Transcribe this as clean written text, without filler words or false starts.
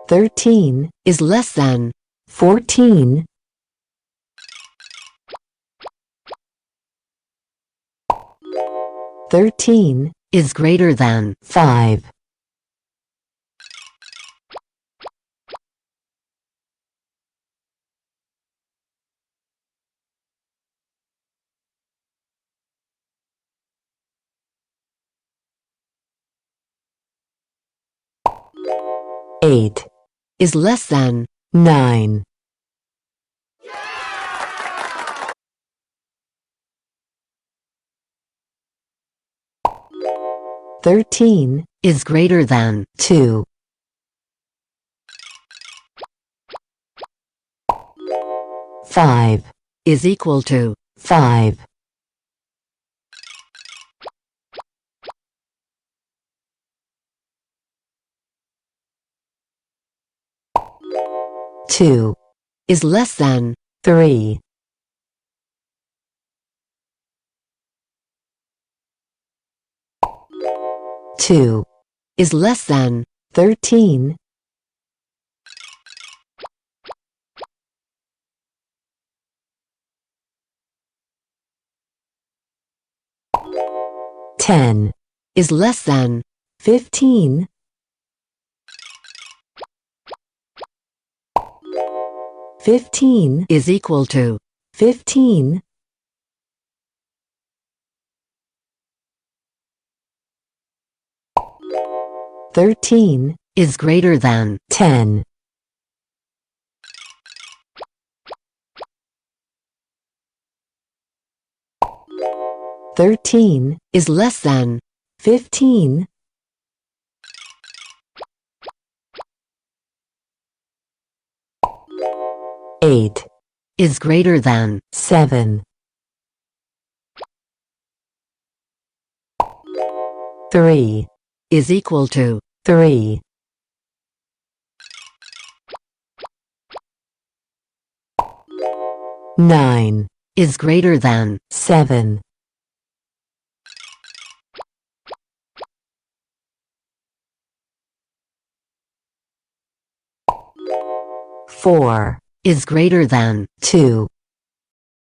13 is less than 14. 13 is greater than 5. 8 is less than 9. 13 is greater than 2. 5 is equal to 5. 2 is less than 3. 2 is less than 13. 10 is less than 15. 15 is equal to 15. 13 is greater than 10. 13 is less than 15. 8 is greater than 7. 3 is equal to 3. 9 is greater than 7. 4 is greater than 2.